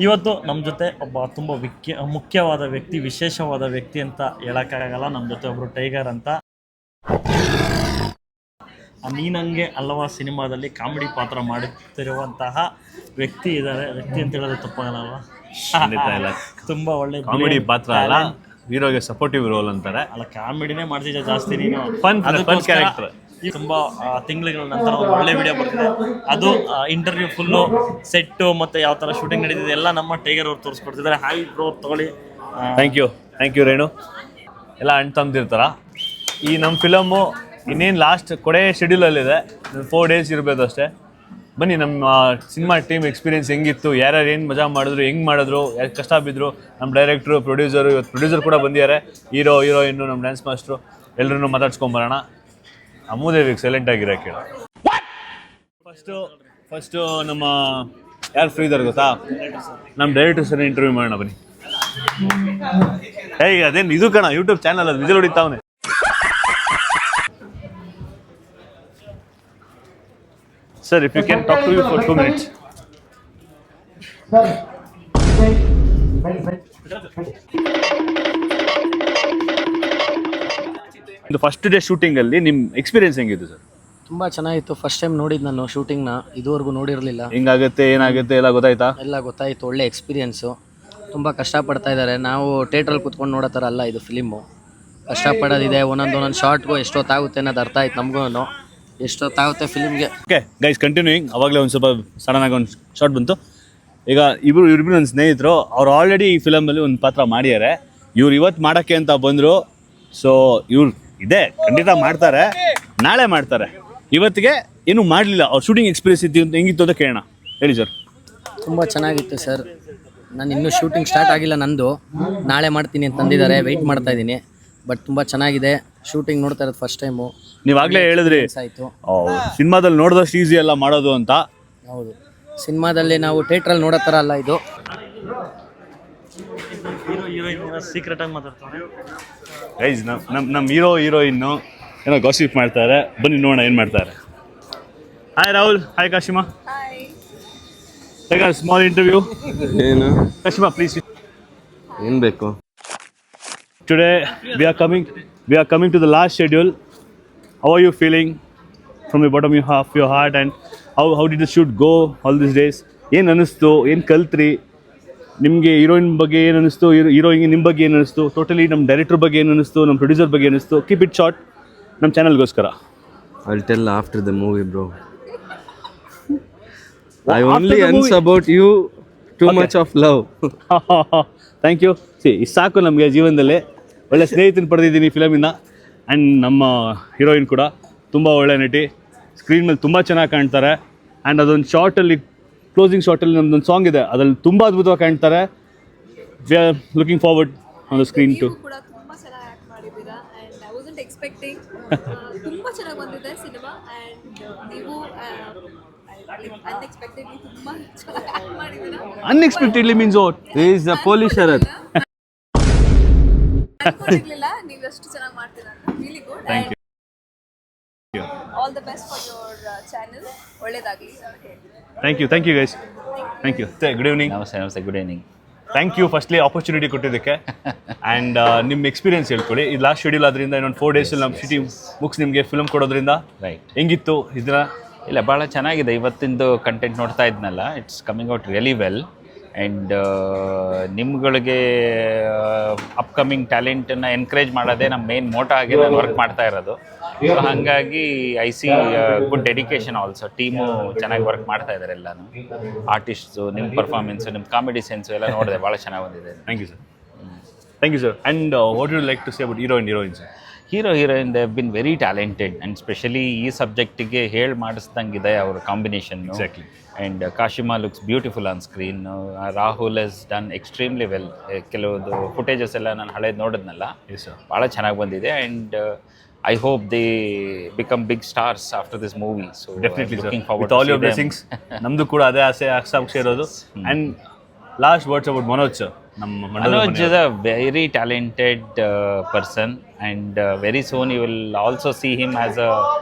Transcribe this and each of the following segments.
ಇವತ್ತು ನಮ್ಮ ಜೊತೆ ಒಬ್ಬ ತುಂಬ ಮುಖ್ಯವಾದ ವ್ಯಕ್ತಿ, ವಿಶೇಷವಾದ ವ್ಯಕ್ತಿ ಅಂತ ಹೇಳೋಕ್ಕಾಗಲ್ಲ. ನಮ್ಮ ಜೊತೆ ಒಬ್ಬರು ಟೈಗರ್ ಅಂತ. ನೀನಂಗೆ ಹಲವ ಸಿನಿಮಾದಲ್ಲಿ ಕಾಮಿಡಿ ಪಾತ್ರ ಮಾಡುತ್ತಿರುವಂತಹ ವ್ಯಕ್ತಿ ಇದ್ದಾರೆ. ವ್ಯಕ್ತಿ ಅಂತ ಹೇಳಿದ್ರೆ ತಪ್ಪಾಗಲ್ಲ. ತುಂಬ ಒಳ್ಳೆ ಕಾಮಿಡಿ ಪಾತ್ರ ಅಲ್ಲ, ಹೀರೋಗೆ ಸಪೋರ್ಟಿವ್ ರೋಲ್ ಅಂತಾರೆ. ಅಲ್ಲ, ಕಾಮಿಡಿನೇ ಮಾಡ್ತಿದ್ದೆ ಜಾಸ್ತಿ ನೀನು. Fun character. ತುಂಬ ತಿಂಗಳ ನಂತರ ಒಂದು ಒಳ್ಳೆ ವಿಡಿಯೋ ಬರ್ತಿದೆ. ಅದು ಇಂಟರ್ವ್ಯೂ ಫುಲ್ಲು ಸೆಟ್ಟು ಮತ್ತು ಯಾವ ಥರ ಶೂಟಿಂಗ್ ನಡೀತಿದೆ ಎಲ್ಲ ನಮ್ಮ ಟೈಗರ್ ಅವ್ರು ತೋರಿಸ್ಕೊಡ್ತಿದ್ದಾರೆ. ಹಾಯ್ ಬ್ರೋ, ತಗೊಳ್ಳಿ. ಥ್ಯಾಂಕ್ ಯು ರೇಣು. ಎಲ್ಲ ಅಣ್ಣ ತಮ್ದಿರ್ತಾರ. ಈ ನಮ್ಮ ಫಿಲಮ್ಮು ಇನ್ನೇನು ಲಾಸ್ಟ್ ಕೊಡೆ ಶೆಡ್ಯೂಲಲ್ಲಿದೆ. 4 days ಇರಬೇಕು ಅಷ್ಟೇ. ಬನ್ನಿ, ನಮ್ಮ ಸಿನಿಮಾ ಟೀಮ್ ಎಕ್ಸ್ಪೀರಿಯನ್ಸ್ ಹೆಂಗಿತ್ತು, ಯಾರ್ಯಾರು ಏನು ಮಜಾ ಮಾಡಿದ್ರು, ಹೆಂಗೆ ಮಾಡಿದ್ರು, ಯಾರು ಕಷ್ಟ ಬಿದ್ದರು, ನಮ್ಮ ಡೈರೆಕ್ಟ್ರು, ಪ್ರೊಡ್ಯೂಸರು, ಇವತ್ತು ಪ್ರೊಡ್ಯೂಸರ್ ಕೂಡ ಬಂದಿದ್ದಾರೆ, ಹೀರೋಯಿನ್ನು, ನಮ್ಮ ಡ್ಯಾನ್ಸ್ ಮಾಸ್ಟ್ರು ಎಲ್ಲರೂ ಮಾತಾಡ್ಸ್ಕೊಂಬರೋಣ. ಅಮ್ಮುದೇವಿಗೆ ಸೈಲೆಂಟ್ ಆಗಿರೋ ಕೇಳ. ಫಸ್ಟು ನಮ್ಮ ಯಾರು ಫ್ರೀ ಇದ್ದಾರೆ ಗೊತ್ತಾ, ನಮ್ಮ ಡೈರೆಕ್ಟರ್ ಸರ್ ಇಂಟರ್ವ್ಯೂ ಮಾಡೋಣ ಬನ್ನಿ. ಅದೇನು ಇದು ಕಣ, ಯೂಟ್ಯೂಬ್ ಚಾನಲ್ ಅದು whistle ಹೊಡಿತಾವನೆ. Sir, if you can talk to you for 2 minutes. ಇದು ಫಸ್ಟ್ ಡೇ ಶೂಟಿಂಗಲ್ಲಿ ನಿಮ್ಮ ಎಕ್ಸ್ಪೀರಿಯನ್ಸ್ ಹೆಂಗಿತ್ತು ಸರ್? ತುಂಬ ಚೆನ್ನಾಗಿತ್ತು. ಫಸ್ಟ್ ಟೈಮ್ ನೋಡಿದ್ದು ನಾನು ಶೂಟಿಂಗ್ನ, ಇದುವರೆಗೂ ನೋಡಿರಲಿಲ್ಲ. ಹಿಂಗಾಗುತ್ತೆ ಏನಾಗುತ್ತೆ ಎಲ್ಲ ಗೊತ್ತಾಯ್ತಾ? ಎಲ್ಲ ಗೊತ್ತಾಯಿತು. ಒಳ್ಳೆ ಎಕ್ಸ್ಪೀರಿಯೆನ್ಸು. ತುಂಬ ಕಷ್ಟಪಡ್ತಾ ಇದ್ದಾರೆ. ನಾವು ಥಿಯೇಟ್ರಲ್ಲಿ ಕೂತ್ಕೊಂಡು ನೋಡೋ ಥರ ಅಲ್ಲ ಇದು ಫಿಲಿಮು. ಕಷ್ಟಪಡೋದಿದೆ. ಒಂದೊಂದು ಶಾರ್ಟ್ಗೂ ಎಷ್ಟೊತ್ತಾಗುತ್ತೆ ಅನ್ನೋದು ಅರ್ಥ ಆಯ್ತು ನಮಗೂ. ಎಷ್ಟೊತ್ತಾಗುತ್ತೆ ಫಿಲಿಮ್ಗೆ. Okay guys, continuing. ಅವಾಗಲೇ ಒಂದು ಸ್ವಲ್ಪ ಸಡನ್ನಾಗಿ ಒಂದು ಶಾರ್ಟ್ ಬಂತು. ಈಗ ಇವ್ರಿಬ್ರು ನನ್ನ ಸ್ನೇಹಿತರು, ಅವ್ರು ಆಲ್ರೆಡಿ ಈ ಫಿಲಮಲ್ಲಿ ಒಂದು ಪಾತ್ರ ಮಾಡಿದ್ದಾರೆ. ಇವ್ರು ಇವತ್ತು ಮಾಡೋಕ್ಕೆ ಅಂತ ಬಂದರು. ಸೊ ಇವ್ರು ಇದೆ ಖಂಡಿತ ಮಾಡ್ತಾರೆ, ನಾಳೆ ಮಾಡ್ತಾರೆ. ಇವತ್ತಿಗೆ ಏನೂ ಮಾಡಲಿಲ್ಲ. ಅವ್ರು ಶೂಟಿಂಗ್ ಎಕ್ಸ್ಪೀರಿಯನ್ಸ್ ಇತ್ತು ಅಂತ ಹೆಂಗಿತ್ತು ಅಂತ ಕೇಳೋಣ. ಹೇಳಿ ಸರ್. ತುಂಬ ಚೆನ್ನಾಗಿತ್ತು ಸರ್. ನಾನು ಇನ್ನೂ ಶೂಟಿಂಗ್ ಸ್ಟಾರ್ಟ್ ಆಗಿಲ್ಲ ನಂದು. ನಾಳೆ ಮಾಡ್ತೀನಿ ಅಂತ ಅಂದಿದ್ದಾರೆ. ವೆಯ್ಟ್ ಮಾಡ್ತಾ ಇದ್ದೀನಿ. ಬಟ್ ತುಂಬ ಚೆನ್ನಾಗಿದೆ. ಶೂಟಿಂಗ್ ನೋಡ್ತಾ ಇರೋದು ಫಸ್ಟ್ ಟೈಮು. ನೀವಾಗಲೇ ಹೇಳಿದ್ರಿ ಆಯಿತು, ಸಿನಿಮಾದಲ್ಲಿ ನೋಡಿದಷ್ಟು ಈಸಿ ಅಲ್ಲ ಮಾಡೋದು ಅಂತ. ಹೌದು, ಸಿನಿಮಾದಲ್ಲಿ ನಾವು ಥಿಯೇಟ್ರಲ್ಲಿ ನೋಡೋ ಥರ ಅಲ್ಲ ಇದು. ಹೀರೋಯಿನ್ ಸೀಕ್ರೆಟ್ ಆಗಿ ಮಾತಾಡ್ತಾರೆ. ಗೈಸ್, ನಮ್ಮ ಹೀರೋಯಿನ್ನು ಏನೋ ಗಾಸಿಪ್ ಮಾಡ್ತಾರೆ. ಬನ್ನಿ ನೋಡೋಣ ಏನು ಮಾಡ್ತಾರೆ. Hi Rahul. Hi Kashima. Small interview. ಏನು ಕಾಶಿಮಾ ಪ್ಲೀಸ್. ಏನು ಬೇಕು? Today we are coming to the last schedule. How are you feeling from the bottom of your heart, and how did the shoot go all these days? ಏನು ಅನ್ನಿಸ್ತು, ಏನು ಕಲ್ತ್ರಿ, ನಿಮಗೆ heroine ಬಗ್ಗೆ ಏನು ಅನ್ನಿಸ್ತು, ಹೀರೋಯಿನ್ಗೆ ನಿಮ್ಮ ಬಗ್ಗೆ ಏನು ಅನ್ನಿಸ್ತು, ಟೋಟಲಿ ನಮ್ಮ ಡೈರೆಕ್ಟರ್ ಬಗ್ಗೆ ಏನು ಅನ್ನಿಸ್ತು, ನಮ್ಮ ಪ್ರೊಡ್ಯೂಸರ್ ಬಗ್ಗೆ ಅನ್ನಿಸ್ತು? ಕೀಪ್ ಇಟ್ ಶಾರ್ಟ್, ನಮ್ಮ ಚಾನಲ್ಗೋಸ್ಕರ. I'll tell after the movie, bro. I only answer about you. Too much of love. Thank you. ಇಷ್ಟು ಸಾಕು ನಮಗೆ ಜೀವನದಲ್ಲಿ. ಒಳ್ಳೆ ಸ್ನೇಹಿತನ ಪಡೆದಿದ್ದೀನಿ ಫಿಲಮಿಂದ. ಆ್ಯಂಡ್ ನಮ್ಮ ಹೀರೋಯಿನ್ ಕೂಡ ತುಂಬ ಒಳ್ಳೆ ನಟಿ. ಸ್ಕ್ರೀನ್ ಮೇಲೆ ತುಂಬ ಚೆನ್ನಾಗಿ ಕಾಣ್ತಾರೆ. ಆ್ಯಂಡ್ ಅದೊಂದು ಶಾರ್ಟಲ್ಲಿ, ಕ್ಲೋಸಿಂಗ್ ಶಾರ್ಟಲ್ಲಿ ನಮ್ಮದೊಂದು ಸಾಂಗ್ ಇದೆ, ಅದರಲ್ಲಿ ತುಂಬ ಅದ್ಭುತವಾಗಿ ಕಾಣ್ತಾರೆ. We are looking forward on the screen too. ಕೂಡ ತುಂಬ ಚೆನ್ನಾಗಿ ಆ್ಯಕ್ಟ್ ಮಾಡಿದ್ದೀರಾ. And I wasn't expecting. ತುಂಬ ಚೆನ್ನಾಗಿ ಬಂದಿದೆ ಸಿನಿಮಾ. ಆ್ಯಂಡ್ ನೀವು ಅನ್ಎಕ್ಸ್ಪೆಕ್ಟೆಡ್ಲಿ ತುಂಬ ಚೆನ್ನಾಗಿ ಆ್ಯಕ್ಟ್ ಮಾಡಿದ್ದೀರಾ. Unexpectedly means what? He is the police sheriff. ಅನ್ಕೊಂಡಿರ್ಲಿಲ್ಲ ನೀವು ಎಷ್ಟು ಚೆನ್ನಾಗಿ ಮಾಡ್ತೀರಾ ಅಂತ. Really good. Thank you. All the best for your channel. ಒಳ್ಳೇದಾಗಲಿ ಅಂತ ಹೇಳಿ. Thank you guys. Thank you. Good evening. ನಮಸ್ತೆ. Good evening. Thank you firstly opportunity ಕೊಟ್ಟಿದ್ದಕ್ಕೆ. ಆ್ಯಂಡ್ ನಿಮ್ಮ ಎಕ್ಸ್ಪೀರಿಯನ್ಸ್ ಹೇಳ್ಕೊಳ್ಳಿ. ಇದು ಲಾಸ್ಟ್ ಶೆಡ್ಯೂಲ್ ಆದ್ರಿಂದ ಇನ್ನೊಂದು 4 days ನಮ್ಮ ಸಿಟಿ ಮುಗಿಸ್ ನಿಮಗೆ ಫಿಲ್ಮ್ ಕೊಡೋದ್ರಿಂದ ರೈಟ್. ಹೆಂಗಿತ್ತು ಇದನ್ನ? ಇಲ್ಲ, ಭಾಳ ಚೆನ್ನಾಗಿದೆ. ಇವತ್ತಿಂದು ಕಂಟೆಂಟ್ ನೋಡ್ತಾ ಇದ್ನಲ್ಲ, it's coming out really well. And ನಿಮ್ಗಳಿಗೆ ಅಪ್ಕಮಿಂಗ್ ಟ್ಯಾಲೆಂಟನ್ನು ಎನ್ಕರೇಜ್ ಮಾಡೋದೇ ನಮ್ಮ ಮೇನ್ ಮೋಟೋ ಆಗಿ ನಾನು ವರ್ಕ್ ಮಾಡ್ತಾ ಇರೋದು. ಸೊ ಹಾಗಾಗಿ I C good dedication also. Team ಚೆನ್ನಾಗಿ ವರ್ಕ್ ಮಾಡ್ತಾ ಇದ್ದಾರೆ ಎಲ್ಲನೂ. ಆರ್ಟಿಸ್ಟ್ಸು, ನಿಮ್ಮ ಪರ್ಫಾರ್ಮೆನ್ಸು, ನಿಮ್ಮ ಕಾಮಿಡಿ ಸೆನ್ಸು ಎಲ್ಲ ನೋಡಿದೆ, ಭಾಳ ಚೆನ್ನಾಗಿ ಬಂದಿದೆ. Thank you sir. Thank you sir. And what you like to say about heroine sir? Heroine they have been very talented. And specially ಈ ಸಬ್ಜೆಕ್ಟಿಗೆ ಹೇಳಿ ಮಾಡಿಸ್ದಂಗಿದೆ ಅವರ ಕಾಂಬಿನೇಷನ್ನು. Exactly. And Kashima looks beautiful on screen. Rahul has done extremely well. ಕೆಲವೊಂದು footages ಎಲ್ಲ ನಾನು ಹಳೇದು ನೋಡಿದ್ನಲ್ಲ, ಭಾಳ ಚೆನ್ನಾಗಿ ಬಂದಿದೆ. And I hope they become big stars after this movie. So definitely looking sir, forward with all your blessings. ನಮ್ಮದು ಕೂಡ ಅದೇ ಆಸೆ ಆಕಾಂಕ್ಷೆ ಇರೋದು. And last words about Manoj sir. ನಮ್ಮ Manoj is a very talented person, and very soon you will also see him as a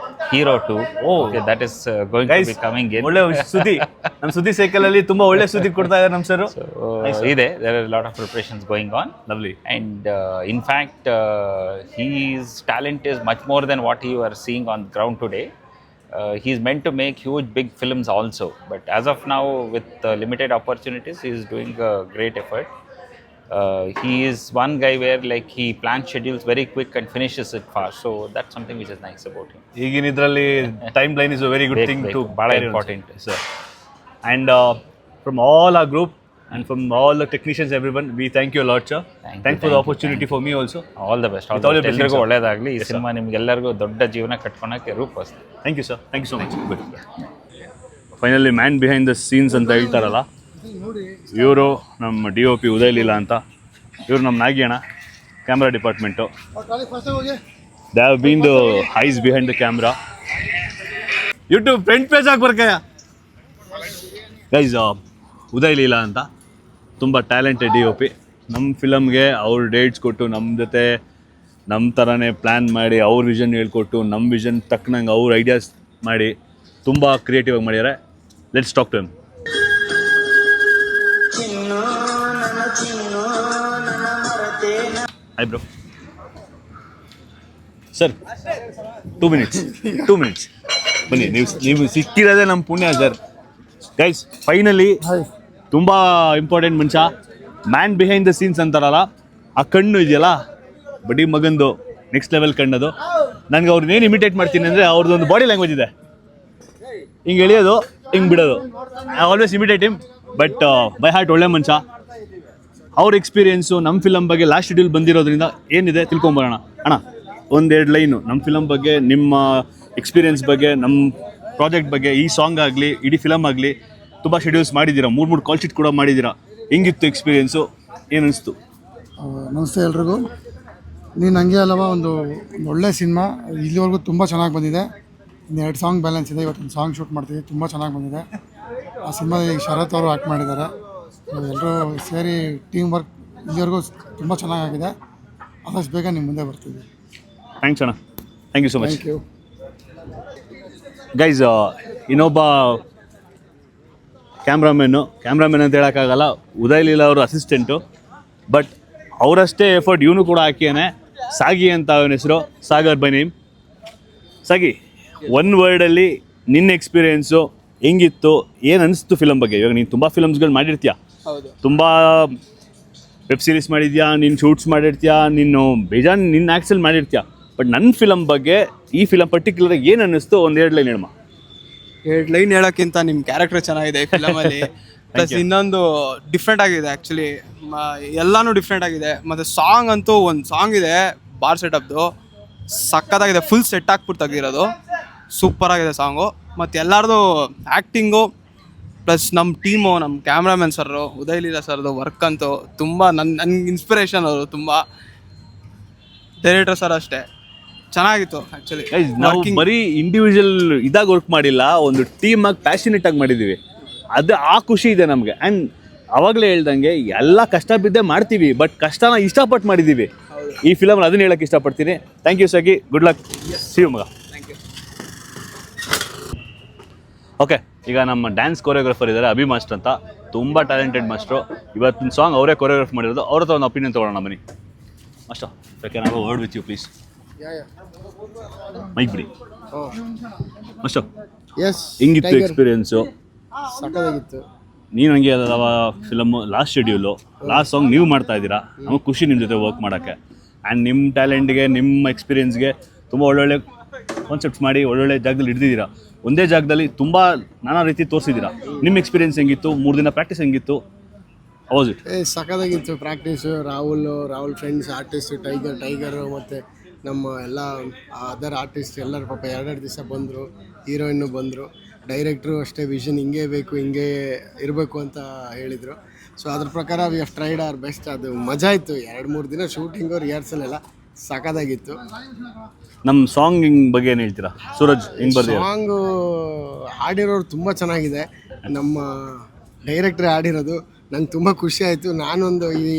hero too. Okay, that is going to be coming in. ಒಳ್ಳೆ ಸುದ್ದಿ, ನಮ್ಮ ಸುದ್ದಿ cycle ಅಲ್ಲಿ ತುಂಬಾ ಒಳ್ಳೆ ಸುದ್ದಿ ಕೊಡ್ತಾ ಇದ್ದಾರೆ ನಮ್ಮ sir. There are a lot of preparations going on. Lovely. And in fact, his talent is much more than what you are seeing on ground today. He's meant to make huge big films also, but as of now, with limited opportunities, he is doing a great effort. He is one guy where like he plans schedules very quick and finishes it fast, so that's something which is nice about him. ಈಗಿನ ಇದರಲ್ಲಿ timeline is a very good thing to ಬಹಳ important, sir. And from all our group and from all the technicians, everyone, we thank you a lot, sir. Thanks for the opportunity for me also. All the best. With all your blessings, ಎಲ್ಲರಿಗೂ sir. ಒಳ್ಳೆಯದಾಗಲಿ. ಈ cinema ನಿಮ್ಗೆಲ್ಲರಿಗೂ ದೊಡ್ಡ ಜೀವನ ಕಟ್ಕೊಳಕ್ಕೆ ರೂಪಿಸ್ಲಿ. Thank you sir, thank you so much. Good. Finally man behind the scenes ಅಂತ ಹೇಳ್ತಾರಲ್ಲ, ಇವರು ನಮ್ಮ DOP ಉದಯ್ ಲೀಲಾ ಅಂತ. ಇವರು ನಮ್ಮ ನಾಗಿ ಅಣ್ಣ, camera department. They have been the eyes behind the camera. YouTube front page ಹಾಕ್ಬರ್ಕಯ್ಯ ಗೈಸ್. ಉದಯ್ ಲೀಲಾ ಅಂತ ತುಂಬ ಟ್ಯಾಲೆಂಟೆಡ್ DOP. ನಮ್ಮ ಫಿಲಮ್ಗೆ ಅವ್ರು ಡೇಟ್ಸ್ ಕೊಟ್ಟು ನಮ್ಮ ಜೊತೆ ನಮ್ಮ ಥರನೇ ಪ್ಲ್ಯಾನ್ ಮಾಡಿ ಅವ್ರ ವಿಷನ್ ಹೇಳ್ಕೊಟ್ಟು ನಮ್ಮ ವಿಷನ್ ತಕ್ಕನಂಗೆ ಅವ್ರ ಐಡಿಯಾಸ್ ಮಾಡಿ ತುಂಬ ಕ್ರಿಯೇಟಿವ್ ಆಗಿ ಮಾಡಿದ್ದಾರೆ. Let's talk to him. Hi bro. Sir 2 minutes ಬನ್ನಿ. ನೀವು ಸಿಕ್ಕಿರೋದೇ ನಮ್ಮ ಪುಣ್ಯ ಸರ್. ಗೈಸ್ ಫೈನಲಿ ತುಂಬ ಇಂಪಾರ್ಟೆಂಟ್ ಮನುಷ್ಯ, ಮ್ಯಾನ್ ಬಿಹೈಂಡ್ ದ ಸೀನ್ಸ್ ಅಂತಾರಲ್ಲ, ಆ ಕಣ್ಣು ಇದೆಯಲ್ಲ ಬಡ್ಡಿ ಮಗಂದು ನೆಕ್ಸ್ಟ್ ಲೆವೆಲ್ ಕಣ್ಣದು. ನನಗೆ ಅವ್ರನ್ನೇನು ಇಮಿಟೇಟ್ ಮಾಡ್ತೀನಿ ಅಂದರೆ ಅವ್ರದ್ದೊಂದು ಬಾಡಿ ಲ್ಯಾಂಗ್ವೇಜ್ ಇದೆ, ಹಿಂಗೆ ಎಳೆಯೋದು ಹಿಂಗೆ ಬಿಡೋದು. I always imitate him, but by heart ಒಳ್ಳೆ ಮನುಷ್ಯ. ಅವ್ರ ಎಕ್ಸ್ಪೀರಿಯೆನ್ಸು ನಮ್ಮ ಫಿಲಮ್ ಬಗ್ಗೆ ಲಾಸ್ಟ್ ಶೆಡ್ಯೂಲ್ ಬಂದಿರೋದ್ರಿಂದ ಏನಿದೆ ತಿಳ್ಕೊಂಬರೋಣ. ಅಣ್ಣ 1-2 ಲೈನು ನಮ್ಮ ಫಿಲಮ್ ಬಗ್ಗೆ, ನಿಮ್ಮ ಎಕ್ಸ್ಪೀರಿಯೆನ್ಸ್ ಬಗ್ಗೆ, ನಮ್ಮ ಪ್ರಾಜೆಕ್ಟ್ ಬಗ್ಗೆ, ಈ ಸಾಂಗ್ ಆಗಲಿ ಇಡೀ ಫಿಲಮ್ ಆಗಲಿ ತುಂಬ ಶೆಡ್ಯೂಲ್ಸ್ ಮಾಡಿದ್ದೀರಾ, 3 ಕಾಲ್ ಶೀಟ್ ಕೂಡ ಮಾಡಿದ್ದೀರಾ. ಹೆಂಗಿತ್ತು ಎಕ್ಸ್ಪೀರಿಯೆನ್ಸು, ಏನು ಅನಿಸ್ತು? ನಮಸ್ತೆ ಎಲ್ರಿಗೂ. ನೀನು ಹಂಗೆ ಅಲ್ಲವಾ, ಒಂದು ಒಳ್ಳೆ ಸಿನಿಮಾ ಇಲ್ಲಿವರೆಗೂ ತುಂಬ ಚೆನ್ನಾಗಿ ಬಂದಿದೆ. ಇನ್ನು 2 ಸಾಂಗ್ ಬ್ಯಾಲೆನ್ಸ್ ಇದೆ, ಇವತ್ತೊಂದು ಸಾಂಗ್ ಶೂಟ್ ಮಾಡ್ತೀವಿ, ತುಂಬ ಚೆನ್ನಾಗಿ ಬಂದಿದೆ. ಆ ಸಿನಿಮಾದಲ್ಲಿ ಶರತ್ ಅವರು ಆ್ಯಕ್ಟ್ ಮಾಡಿದ್ದಾರೆ. ಎಲ್ಲರೂ ಸೇರಿ ಟೀಮ್ ವರ್ಕ್ ಇಲ್ಲಿವರೆಗೂ ತುಂಬ ಚೆನ್ನಾಗಿದೆ. ಆದಷ್ಟು ಬೇಗ ನಿಮ್ಮ ಮುಂದೆ ಬರ್ತೀವಿ. ಥ್ಯಾಂಕ್ಸ್ ಅಣ್ಣ, thank you so much. Thank you guys. ಇನ್ನೊಬ್ಬ ಕ್ಯಾಮ್ರಾಮನ್ ಅಂತ ಹೇಳೋಕ್ಕಾಗಲ್ಲ, ಉದಯ್ ಲೀಲಾ ಅವರು ಅಸಿಸ್ಟೆಂಟು, ಬಟ್ ಅವರಷ್ಟೇ ಎಫರ್ಟ್ ಇವನು ಕೂಡ ಹಾಕಿಯಾನೆ. ಸಾಗಿ ಅಂತ ಅವನ ಹೆಸರು, ಸಾಗರ್ ಬೈ ನೇಮ್. ಸಾಗಿ, 1 ವರ್ಡಲ್ಲಿ ನಿನ್ನ ಎಕ್ಸ್ಪೀರಿಯೆನ್ಸು ಹೆಂಗಿತ್ತು, ಏನು ಅನಿಸ್ತು ಫಿಲಮ್ ಬಗ್ಗೆ? ಇವಾಗ ನೀನು ತುಂಬ ಫಿಲಮ್ಸ್ಗಳು ಮಾಡಿರ್ತೀಯ, ತುಂಬ ವೆಬ್ ಸೀರೀಸ್ ಮಾಡಿದ್ಯಾ, ನೀನು ಶೂಟ್ಸ್ ಮಾಡಿರ್ತೀಯ, ನೀನು ಬೇಜಾನ್ ನಿನ್ನ ಆ್ಯಕ್ಸಲ್ಲಿ ಮಾಡಿರ್ತೀಯ, ಬಟ್ ನನ್ನ ಫಿಲಮ್ ಬಗ್ಗೆ, ಈ ಫಿಲಮ್ ಪರ್ಟಿಕ್ಯುಲರ್ ಏನು ಅನ್ನಿಸ್ತು, 1-2 ಲೈನ್ ಹೇಳಮ್ಮ. 2 ಲೈನ್ ಹೇಳೋಕ್ಕಿಂತ ನಿಮ್ಮ ಕ್ಯಾರೆಕ್ಟರ್ ಚೆನ್ನಾಗಿದೆ ಈ ಫಿಲಮಲ್ಲಿ. ಪ್ಲಸ್ ಇನ್ನೊಂದು ಡಿಫ್ರೆಂಟ್ ಆಗಿದೆ, ಆ್ಯಕ್ಚುಲಿ ಎಲ್ಲನೂ ಡಿಫ್ರೆಂಟ್ ಆಗಿದೆ. ಮತ್ತು ಸಾಂಗ್ ಅಂತೂ ಒಂದು ಸಾಂಗ್ ಇದೆ ಬಾರ್ ಸೆಟಪ್ದು, ಸಕ್ಕತ್ತಾಗಿದೆ. ಫುಲ್ ಸೆಟ್ ಹಾಕ್ಬಿಟ್ಟು ತೆಗಿರೋದು, ಸೂಪರಾಗಿದೆ ಸಾಂಗು. ಮತ್ತು ಎಲ್ಲರದು ಆ್ಯಕ್ಟಿಂಗು ಪ್ಲಸ್ ನಮ್ಮ ಟೀಮು, ನಮ್ಮ ಕ್ಯಾಮ್ರಾಮನ್ ಸರ್ರು, ಉದಯ್ ಲೀಲಾ ಸರ್ದು ವರ್ಕ್ ಅಂತೂ ತುಂಬ ನನ್ಗೆ ಇನ್ಸ್ಪಿರೇಷನ್. ಅವರು ತುಂಬ, ಡೈರೆಕ್ಟರ್ ಸರ್ ಅಷ್ಟೇ ಚೆನ್ನಾಗಿತ್ತು ಆ್ಯಕ್ಚುಲಿ. ನಾವು ಬರೀ ಇಂಡಿವಿಜುವಲ್ ಇದಾಗಿ ವರ್ಕ್ ಮಾಡಿಲ್ಲ, ಒಂದು ಟೀಮಾಗಿ ಪ್ಯಾಷನೇಟ್ ಆಗಿ ಮಾಡಿದ್ದೀವಿ. ಅದು ಆ ಖುಷಿ ಇದೆ ನಮಗೆ. ಆ್ಯಂಡ್ ಅವಾಗಲೇ ಹೇಳ್ದಂಗೆ ಎಲ್ಲ ಕಷ್ಟ ಬಿದ್ದೇ ಮಾಡ್ತೀವಿ, ಬಟ್ ಕಷ್ಟನ ಇಷ್ಟಪಟ್ಟು ಮಾಡಿದ್ದೀವಿ ಈ ಫಿಲಮ್. ಅದನ್ನ ಹೇಳಕ್ಕೆ ಇಷ್ಟಪಡ್ತೀನಿ. ಥ್ಯಾಂಕ್ ಯು ಸಾಗಿ, ಗುಡ್ ಲಕ್, ಸಿ ಯು ಮಗ. ಓಕೆ, ಈಗ ನಮ್ಮ ಡ್ಯಾನ್ಸ್ ಕೊರಿಯೋಗ್ರಾಫರ್ ಇದ್ದಾರೆ ಅಭಿ ಮಾಸ್ಟರ್ ಅಂತ, ತುಂಬ ಟ್ಯಾಲೆಂಟೆಡ್ ಮಾಸ್ಟ್ರು. ಇವತ್ತಿನ ಸಾಂಗ್ ಅವರೇ ಕೊರಿಯೋಗ್ರಾಫ್ ಮಾಡಿರೋದು. ಅವ್ರ ಹತ್ರ ಒಂದು ಒಪಿನಿಯನ್ ತೊಗೊಳ್ಳೋಣ ಬನ್ನಿ. Master, can I have a word with you please? Mike ಬಿಡಿ ಮಾಸ್ಟರ್. ಎಸ್, ಹೆಂಗಿತ್ತು ಎಕ್ಸ್ಪೀರಿಯೆನ್ಸು? ಸಕ್ಕತ್ತಾಗಿತ್ತು. ನೀನು ಹಂಗೆ ಅದವ film last schedule, last song ನೀವು ಮಾಡ್ತಾ ಇದ್ದೀರಾ. ನಮಗೆ ಖುಷಿ ನಿಮ್ಮ ಜೊತೆ ವರ್ಕ್ ಮಾಡೋಕ್ಕೆ. ಆ್ಯಂಡ್ ನಿಮ್ಮ ಟ್ಯಾಲೆಂಟ್ಗೆ, ನಿಮ್ಮ ಎಕ್ಸ್ಪೀರಿಯೆನ್ಸ್ಗೆ ತುಂಬ ಒಳ್ಳೊಳ್ಳೆ ಕಾನ್ಸೆಪ್ಟ್ಸ್ ಮಾಡಿ ಒಳ್ಳೊಳ್ಳೆ ಜಾಗದಲ್ಲಿ ಹಿಡಿದಿದ್ದೀರಾ. ಒಂದೇ ಜಾಗದಲ್ಲಿ ತುಂಬ ನಾನಾ ರೀತಿ ತೋರಿಸಿದ್ದೀರಾ. ನಿಮ್ಮ ಎಕ್ಸ್ಪೀರಿಯೆನ್ಸ್ ಹೆಂಗಿತ್ತು? 3 ದಿನ ಪ್ರಾಕ್ಟೀಸ್ ಹೆಂಗಿತ್ತು? ಹೌದು, ಸಕ್ಕತ್ತಾಗಿತ್ತು practice. Rahul friends artist, tiger ಮತ್ತು ನಮ್ಮ ಎಲ್ಲ ಅದರ್ ಆರ್ಟಿಸ್ಟ್ ಎಲ್ಲರೂ ಪಾಪ 2 ದಿವಸ ಬಂದರು. ಹೀರೋಯಿನ್ನು ಬಂದರು, ಡೈರೆಕ್ಟ್ರು ಅಷ್ಟೇ ವಿಷನ್ ಹಿಂಗೆ ಬೇಕು, ಹಿಂಗೆ ಇರಬೇಕು ಅಂತ ಹೇಳಿದರು. ಸೊ ಅದ್ರ ಪ್ರಕಾರ we have tried hour best. ಅದು ಮಜಾ ಇತ್ತು. 2-3 ದಿನ ಶೂಟಿಂಗು, ರಿಹರ್ಸಲ್ ಎಲ್ಲ ಸಕ್ಕತ್ತಾಗಿತ್ತು. ನಮ್ಮ ಸಾಂಗ್ ಬಗ್ಗೆ ಏನು ಹೇಳ್ತೀರಾ? ಸೂರಜ್ ಹೆಂಗೆ ಬರ್ತೀವಿ? ಸಾಂಗು ಹಾಡಿರೋರು ತುಂಬ ಚೆನ್ನಾಗಿದೆ. ನಮ್ಮ ಡೈರೆಕ್ಟ್ರೇ ಹಾಡಿರೋದು, ನಂಗೆ ತುಂಬ ಖುಷಿ ಆಯಿತು. ನಾನೊಂದು ಈ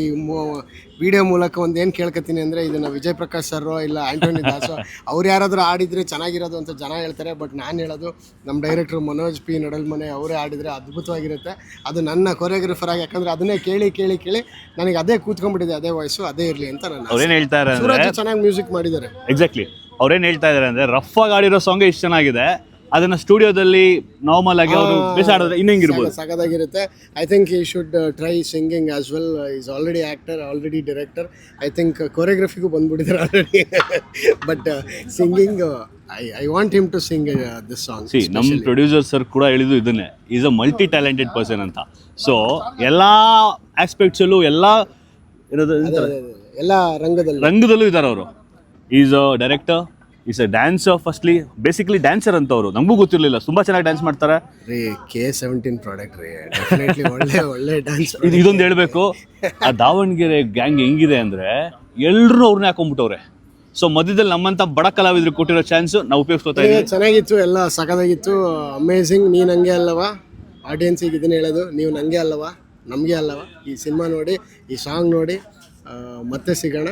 ವಿಡಿಯೋ ಮೂಲಕ ಒಂದು ಏನು ಕೇಳ್ಕೊತೀನಿ ಅಂದರೆ, ಇದನ್ನು ವಿಜಯ್ ಪ್ರಕಾಶ್ ಸರೋ ಇಲ್ಲ ಆ್ಯಂಟೋನಿ ದಾಸೋ ಅವ್ರು ಯಾರಾದರೂ ಆಡಿದರೆ ಚೆನ್ನಾಗಿರೋದು ಅಂತ ಜನ ಹೇಳ್ತಾರೆ. ಬಟ್ ನಾನು ಹೇಳೋದು ನಮ್ಮ ಡೈರೆಕ್ಟ್ರು ಮನೋಜ್ ಪಿ ನಡಲ್ಮನೆ ಅವರೇ ಆಡಿದರೆ ಅದ್ಭುತವಾಗಿರುತ್ತೆ. ಅದು ನನ್ನ ಕೊರಿಯೋಗ್ರಫರ್ ಆಗಿ, ಯಾಕಂದರೆ ಅದನ್ನೇ ಕೇಳಿ ಕೇಳಿ ಕೇಳಿ ನನಗೆ ಅದೇ ಕೂತ್ಕೊಂಡ್ಬಿಟ್ಟಿದೆ, ಅದೇ ವಾಯ್ಸು ಅದೇ ಇರಲಿ ಅಂತ ನಾನು. ಅವ್ರೇನು ಹೇಳ್ತಾ ಇದ್ದಾರೆ ಸೂರಜ್ ಚೆನ್ನಾಗಿ ಮ್ಯೂಸಿಕ್ ಮಾಡಿದ್ದಾರೆ. ಎಕ್ಸಾಕ್ಟ್ಲಿ, ಅವ್ರೇನು ಹೇಳ್ತಾ ಇದ್ದಾರೆ ಅಂದರೆ ರಫ್ ಆಗಿ ಆಡಿರೋ ಸಾಂಗೇ ಇಷ್ಟು ಚೆನ್ನಾಗಿದೆ, ಅದನ್ನ ಸ್ಟುಡಿಯೋದಲ್ಲಿ ನಾರ್ಮಲ್ ಆಗಿ ಅವರು ಬೇಸಾಡಿದ್ರೆ ಇನ್ನೂ ಹೆಂಗಿರ್ಬೋದು. ಸಗದಾಗಿರುತ್ತೆ. I think he should try singing as well. He's already actor, already director. I think ಕೊರಿಯೋಗ್ರಫಿಗೂ ಬಂದ್ಬಿಟ್ಟಿದ್ದಾರೆ already. But singing I want him to sing this song. ನಮ್ಮ ಪ್ರೊಡ್ಯೂಸರ್ ಸರ್ ಕೂಡ ಹೇಳಿದ್ದು ಇದನ್ನೇ, he's a multi talented person ಅಂತ. So ಎಲ್ಲ ಆಸ್ಪೆಕ್ಟ್ಸಲ್ಲೂ ಎಲ್ಲ ರಂಗದಲ್ಲೂ ಇದ್ದಾರೆ ಅವರು. He's a director, he's a dancer. Firstly basically dancer ಅಂತ ಅವರು, ನಮಗೂ ಗೊತ್ತಿರಲಿಲ್ಲ, ತುಂಬ ಚೆನ್ನಾಗಿ ಡ್ಯಾನ್ಸ್ ಮಾಡ್ತಾರೆ ರೀ. K17 ಪ್ರಾಡಕ್ಟ್ ರೀ, ಡೆಫಿನೆಟ್ಲಿ ಒಳ್ಳೆ ಡ್ಯಾನ್ಸ್. ಇದೊಂದು ಹೇಳಬೇಕು, ಆ ದಾವಣಗೆರೆ ಗ್ಯಾಂಗ್ ಹೆಂಗಿದೆ ಅಂದರೆ ಎಲ್ಲರೂ ಅವ್ರನ್ನೇ ಹಾಕೊಂಡ್ಬಿಟ್ಟವ್ರೆ. ಸೊ ಮಧ್ಯದಲ್ಲಿ ನಮ್ಮಂಥ ಬಡ ಕಲಾವಿದ್ರು ಕೊಟ್ಟಿರೋ ಚಾನ್ಸ್ ನಾವು ಉಪಯೋಗಿಸ್ಕೊತಾ ಇದ್ದೀವಿ. ಚೆನ್ನಾಗಿತ್ತು, ಎಲ್ಲ ಸಖತ್ತಾಗಿತ್ತು, ಅಮೇಝಿಂಗ್. ನೀನು ಹಂಗೆ ಅಲ್ಲವಾ, ಆಡಿಯನ್ಸಿಗೆ ಇದನ್ನ ಹೇಳೋದು, ನೀವು ನನಗೆ ಅಲ್ಲವಾ, ನಮಗೆ ಅಲ್ಲವಾ, ಈ ಸಿನಿಮಾ ನೋಡಿ, ಈ ಸಾಂಗ್ ನೋಡಿ, ಮತ್ತೆ ಸಿಗೋಣ.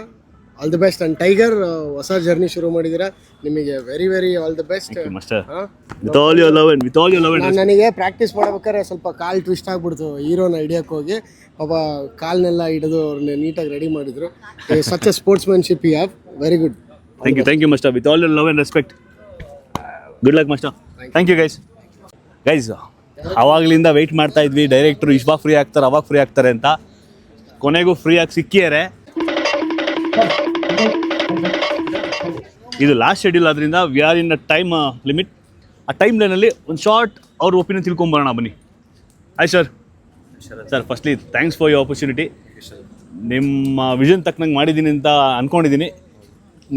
All the best. And tiger ಹೊಸ ಜರ್ನಿ ಶುರು ಮಾಡಿದ್ದೀರಾ, ನಿಮಗೆ very very all the best. ನನಗೆ ಪ್ರಾಕ್ಟೀಸ್ ಮಾಡ್ಬೇಕಾದ್ರೆ ಸ್ವಲ್ಪ ಕಾಲು ಟ್ವಿಸ್ಟ್ ಆಗ್ಬಿಡ್ತು, ಹೀರೋನ ಹಿಡಿಯೋಕೆ ಹೋಗಿ. ಪಾಪ ಕಾಲನ್ನೆಲ್ಲ ಹಿಡಿದು ಅವ್ರನ್ನ ನೀಟಾಗಿ ರೆಡಿ ಮಾಡಿದ್ರು. Such a sportsmanship you have. Very good. Thank you master. With all your love and respect. Good luck master. Thank you guys. ಅವಾಗಲಿಂದ ವೆಯ್ಟ್ ಮಾಡ್ತಾ ಇದ್ವಿ, ಡೈರೆಕ್ಟ್ರು ಇವಾಗ ಫ್ರೀ ಆಗ್ತಾರೆ, ಅವಾಗ ಫ್ರೀ ಆಗ್ತಾರೆ ಅಂತ. ಕೊನೆಗೂ ಫ್ರೀಯಾಗಿ ಸಿಕ್ಕಿದ್ದಾರೆ. ಇದು ಲಾಸ್ಟ್ ಶೆಡ್ಯೂಲ್ ಆದ್ರಿಂದ we are in a time limit. ಆ ಟೈಮ್ ಲೈನಲ್ಲಿ ಒಂದು ಶಾರ್ಟ್ ಅವ್ರ ಒಪಿನಿಯನ್ ತಿಳ್ಕೊಂಬರೋಣ ಬನ್ನಿ. Hi sir. Firstly thanks for your opportunity. ನಿಮ್ಮ ವಿಷನ್ ತಕ್ಕನಂಗೆ ಮಾಡಿದ್ದೀನಿ ಅಂತ ಅಂದ್ಕೊಂಡಿದ್ದೀನಿ.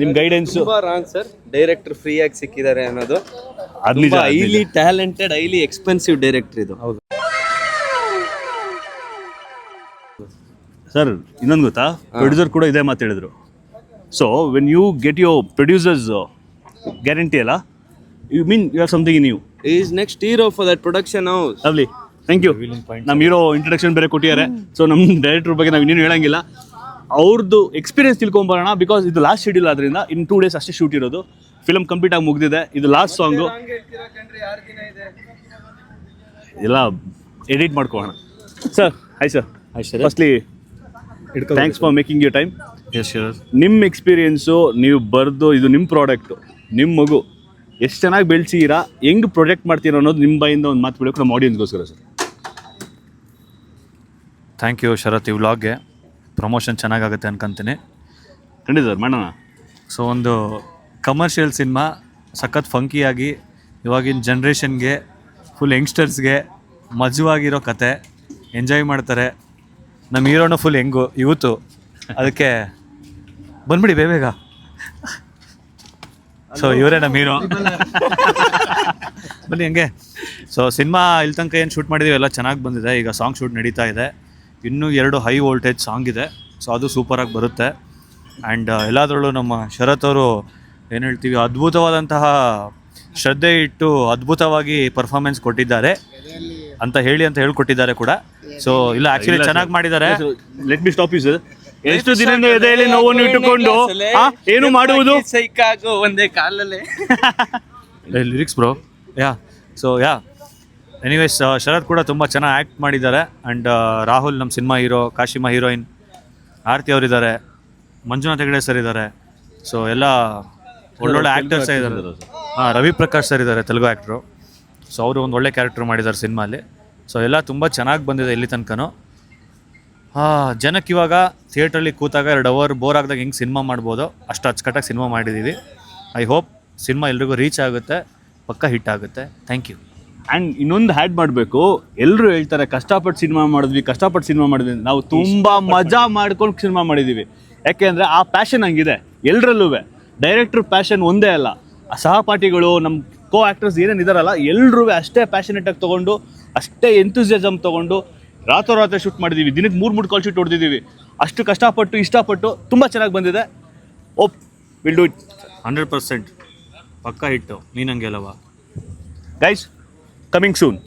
ನಿಮ್ಮ guidance wrong sir. Director free ಆಗಿ ಸಿಕ್ಕಿದ್ದಾರೆ ಅನ್ನೋದು ಅದು highly talented, highly expensive director ಇದು. ಹೌದು ಸರ್. ಇನ್ನೊಂದು ಗೊತ್ತಾ, ಪ್ರೊಡ್ಯೂಸರ್ ಕೂಡ ಇದೇ ಮಾತು ಹೇಳಿದ್ರು. So when you get your producers guarantee ಅಲ್ಲ, you mean you have something in you. He's next hero for that production house. Lovely, thank you. ನಮ್ಮ ಹೀರೋ ಇಂಟ್ರಡಕ್ಷನ್ ಬೇರೆ ಕೊಟ್ಟಿದ್ದಾರೆ. ಸೊ ನಮ್ಮ ಡೈರೆಕ್ಟರ್ ಬಗ್ಗೆ ನಾವು ಇನ್ನೇನು ಹೇಳಂಗಿಲ್ಲ, ಅವ್ರದ್ದು ಎಕ್ಸ್ಪೀರಿಯನ್ಸ್ ತಿಳ್ಕೊಂಬರೋಣ. ಬಿಕಾಸ್ ಇದು ಲಾಸ್ಟ್ ಶೆಡ್ಯೂಲ್ ಆದ್ರಿಂದ ಇನ್ನು 2 days ಅಷ್ಟೇ ಶೂಟ್ ಇರೋದು. ಫಿಲಮ್ ಕಂಪ್ಲೀಟ್ ಆಗಿ ಮುಗಿದಿದೆ. ಇದು ಲಾಸ್ಟ್ ಸಾಂಗು, ಎಲ್ಲ ಎಡಿಟ್ ಮಾಡ್ಕೊಳ್ಳೋಣ. Sir hi sir. Firstly thanks for making your time. ನಿಮ್ಮ ಎಕ್ಸ್ಪೀರಿಯೆನ್ಸು, ನೀವು ಬರೆದು, ಇದು ನಿಮ್ಮ ಪ್ರಾಡಕ್ಟು, ನಿಮ್ಮ ಮಗು ಎಷ್ಟು ಚೆನ್ನಾಗಿ ಬೆಳೆಸಿದ್ದೀರಾ, ಹೆಂಗೆ ಪ್ರೊಜೆಕ್ಟ್ ಮಾಡ್ತೀರಾ ಅನ್ನೋದು ನಿಮ್ಮ ಬಾಯಿಂದ ಒಂದು ಮಾತು ಬಿಡೋಕೆ ನಮ್ಮ ಆಡಿಯನ್ಸ್ಗೋಸ್ಕರ ಸರ್. ಥ್ಯಾಂಕ್ ಯು ಶರತ್. ಈ ವ್ಲಾಗ್ಗೆ ಪ್ರಮೋಷನ್ ಚೆನ್ನಾಗಾಗುತ್ತೆ ಅನ್ಕೊಂತೀನಿ. ಖಂಡಿತ ಸರ್, ಮಾಡೋಣ. ಸೊ ಒಂದು ಕಮರ್ಷಿಯಲ್ ಸಿನಿಮಾ, ಸಖತ್ ಫಂಕಿಯಾಗಿ ಇವಾಗಿನ ಜನ್ರೇಷನ್ಗೆ, ಫುಲ್ ಯಂಗ್ಸ್ಟರ್ಸ್ಗೆ ಮಜವಾಗಿರೋ ಕತೆ, ಎಂಜಾಯ್ ಮಾಡ್ತಾರೆ. ನಮ್ಮ ಹೀರೋನು ಫುಲ್ ಯೂತು, ಅದಕ್ಕೆ ಬಂದ್ಬಿಡಿ ಬೇಗ. ಸೊ ಇವರೇ ನಮ್ಮ ಹೀರೋ, ಬನ್ನಿ ಹಂಗೆ. ಸೊ ಸಿನಿಮಾ ಇಲ್ಲಿ ತನಕ ಏನು ಶೂಟ್ ಮಾಡಿದ್ದೀವಿ ಎಲ್ಲ ಚೆನ್ನಾಗಿ ಬಂದಿದೆ. ಈಗ ಸಾಂಗ್ ಶೂಟ್ ನಡೀತಾ ಇದೆ. ಇನ್ನೂ 2 ಹೈ ವೋಲ್ಟೇಜ್ ಸಾಂಗ್ ಇದೆ. ಸೊ ಅದು ಸೂಪರಾಗಿ ಬರುತ್ತೆ. ಆ್ಯಂಡ್ ಎಲ್ಲದರಲ್ಲೂ ನಮ್ಮ ಶರತ್ ಅವರು ಏನು ಹೇಳ್ತೀವಿ, ಅದ್ಭುತವಾದಂತಹ ಶ್ರದ್ಧೆ ಇಟ್ಟು ಅದ್ಭುತವಾಗಿ ಪರ್ಫಾರ್ಮೆನ್ಸ್ ಕೊಟ್ಟಿದ್ದಾರೆ ಅಂತ ಹೇಳ್ಕೊಟ್ಟಿದ್ದಾರೆ ಕೂಡ. ಸೊ ಇಲ್ಲ, ಆ್ಯಕ್ಚುಲಿ ಚೆನ್ನಾಗಿ ಮಾಡಿದ್ದಾರೆ. Let me stop you sir. ಎಷ್ಟು ದಿನದಿಂದ ಎದೆಯಲ್ಲಿ ನೋವನ್ನು ಇಟ್ಟುಕೊಂಡು ಏನು ಮಾಡುವುದು ಸೈಕಾಗೋ ಒಂದೇ ಕಾಲಲ್ಲೇ ಲಿರಿಕ್ಸ್ ಬ್ರೋ. ಎನಿವೇಸ್ ಶರತ್ ಕೂಡ ತುಂಬ ಚೆನ್ನಾಗಿ ಆ್ಯಕ್ಟ್ ಮಾಡಿದ್ದಾರೆ. ಆ್ಯಂಡ್ ರಾಹುಲ್ ನಮ್ಮ cinema hero, Kashima heroine, Aarathi ಅವರಿದ್ದಾರೆ, ಮಂಜುನಾಥ್ ಹೆಗಡೆ ಸರ್ ಇದ್ದಾರೆ. ಸೊ ಎಲ್ಲ ಒಳ್ಳೊಳ್ಳೆ ಆ್ಯಕ್ಟರ್ಸ್ ಇದ್ದಾರೆ. ರವಿ ಪ್ರಕಾಶ್ ಸರ್ ಇದ್ದಾರೆ, ತೆಲುಗು ಆ್ಯಕ್ಟ್ರು. ಸೊ ಅವರು ಒಂದು ಒಳ್ಳೆ ಕ್ಯಾರೆಕ್ಟರ್ ಮಾಡಿದ್ದಾರೆ ಸಿನಿಮಾಲಿ. ಸೊ ಎಲ್ಲ ತುಂಬ ಚೆನ್ನಾಗಿ ಬಂದಿದೆ ಇಲ್ಲಿ ತನಕನೂ. ಜನಕ್ಕೆ ಇವಾಗ ಥಿಯೇಟ್ರಲ್ಲಿ ಕೂತಾಗ 2 hour ಬೋರ್ ಆದಾಗ ಹೆಂಗೆ ಸಿನಿಮಾ ಮಾಡ್ಬೋದು ಅಷ್ಟು ಅಚ್ಚುಕಟ್ಟಾಗಿ ಸಿನಿಮಾ ಮಾಡಿದ್ದೀವಿ. ಐ ಹೋಪ್ ಸಿನಿಮಾ ಎಲ್ರಿಗೂ ರೀಚ್ ಆಗುತ್ತೆ, ಪಕ್ಕ ಹಿಟ್ ಆಗುತ್ತೆ. Thank you. ಆ್ಯಂಡ್ ಇನ್ನೊಂದು ಹ್ಯಾಡ್ ಮಾಡಬೇಕು, ಎಲ್ಲರೂ ಹೇಳ್ತಾರೆ ಕಷ್ಟಪಟ್ಟು ಸಿನಿಮಾ ಮಾಡಿದ್ವಿ. ನಾವು ತುಂಬ ಮಜಾ ಮಾಡ್ಕೊಂಡು ಸಿನಿಮಾ ಮಾಡಿದ್ದೀವಿ. ಯಾಕೆಂದರೆ ಆ ಪ್ಯಾಷನ್ ಹಂಗಿದೆ ಎಲ್ಲರಲ್ಲೂ. ಡೈರೆಕ್ಟ್ರ್ ಪ್ಯಾಷನ್ ಒಂದೇ ಅಲ್ಲ, ಆ ಸಹಪಾಠಿಗಳು, ನಮ್ಮ ಕೋ ಆ್ಯಕ್ಟರ್ಸ್ ಏನೇನು ಇದ್ದಾರಲ್ಲ, ಎಲ್ಲರೂ ಅಷ್ಟೇ ಪ್ಯಾಷನೇಟಾಗಿ ತೊಗೊಂಡು, ಅಷ್ಟೇ ಎಂಥೂಸಿಯಾಸಮ್ ತೊಗೊಂಡು ರಾತ್ರಿ ಶೂಟ್ ಮಾಡಿದ್ದೀವಿ. ದಿನಕ್ಕೆ 3 ಕಾಲ್ ಶೂಟ್ ಹೊಡೆದಿದ್ದೀವಿ. ಅಷ್ಟು ಕಷ್ಟಪಟ್ಟು ಇಷ್ಟಪಟ್ಟು ತುಂಬ ಚೆನ್ನಾಗಿ ಬಂದಿದೆ. ಓಪ್ ವಿಲ್ ಡೂ ಇಟ್ 100% ಪಕ್ಕ ಹಿಟ್ಟು. ನೀನಂಗೆ ಅಲ್ಲವಾ ಗೈಸ್, ಕಮಿಂಗ್ ಸೂನ್.